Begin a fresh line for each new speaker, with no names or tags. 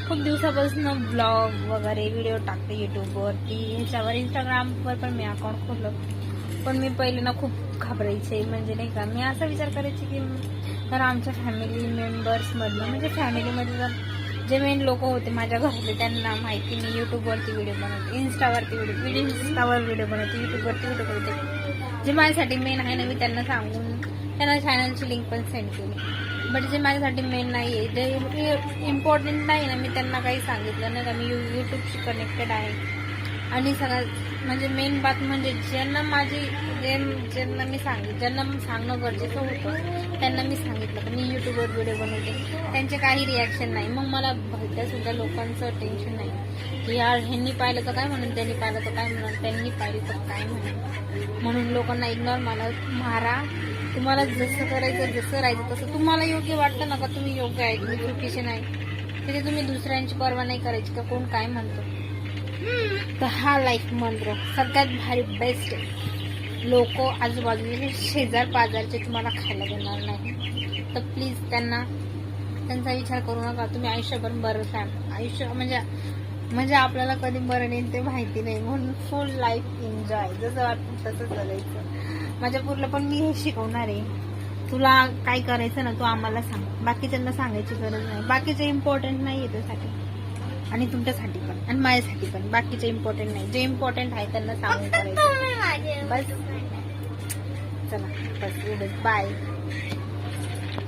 खूप दिवसापासून ब्लॉग वगैरे व्हिडिओ टाकते युट्यूबवरती, ह्याच्यावर इंस्टाग्रामवर पण मी अकाउंट खोललं. पण मी पहिले ना खूप घाबरायचे, म्हणजे नाही का, मी असा विचार करायचे की तर आमच्या फॅमिली मेंबर्समधनं, म्हणजे फॅमिलीमध्ये जर जे मेन लोक होते माझ्या घरातले त्यांना माहिती मी युट्यूबवरती व्हिडिओ बनवते, इंस्टावर व्हिडिओ बनवते, युट्यूबवरती व्हिडिओ बनवते. जे माझ्यासाठी मेन आहे ना मी त्यांना सांगून त्यांना चॅनलची लिंक पण सेंड केली. बट जे माझ्यासाठी मेन नाही आहे, जे इम्पॉर्टंट नाही ना, मी त्यांना काही सांगितलं नाही का मी युट्यूबशी कनेक्टेड आहे. आणि सगळ्यात म्हणजे मेन बात म्हणजे ज्यांना मी ज्यांना सांगणं गरजेचं होतं त्यांना मी सांगितलं की मी युट्यूबवर व्हिडिओ बनवते. त्यांचे काही रिॲक्शन नाही. मग मला भलत्या सुद्धा लोकांचं टेन्शन नाही की यार ह्यांनी पाहिलं तर काय म्हणून, त्यांनी पाहिलं तर काय म्हणून, त्यांनी पाहिलं तर काय म्हणून लोकांना इग्नोर मारा. तुम्हाला जसं करायचं, जसं राहायचं तसं तुम्हाला योग्य वाटतं ना का तुम्ही योग्य आहे, तुम्ही चुकीचे नाही, तिथे तुम्ही दुसऱ्यांची पर्वा नाही करायची का कोण काय म्हणतो. तर हा लाईफ मंत्र सगळ्यात भारी बेस्ट आहे. लोक आजूबाजूचे शेजार पाजारचे तुम्हाला खायला देणार नाही. तर प्लीज त्यांचा विचार करू नका. तुम्ही आयुष्यभर बरं राहा. आयुष्य म्हणजे आपल्याला कधी बरं नाही ते माहिती नाही, म्हणून फुल लाईफ एन्जॉय, जसं वाटतं तसं चालायचं. माझ्या पूर्ण पण मी हे शिकवणार आहे. तुला काय करायचं ना तू आम्हाला सांग, बाकीच्यांना सांगायची गरज नाही. बाकीचे इम्पॉर्टंट नाही आहे त्यासाठी, आणि तुमच्यासाठी पण आणि माझ्यासाठी पण. बाकीचे इम्पॉर्टंट नाही, जे इम्पॉर्टंट आहे त्यांना सांगून करायचं बस. चला बस एवढंच. बाय.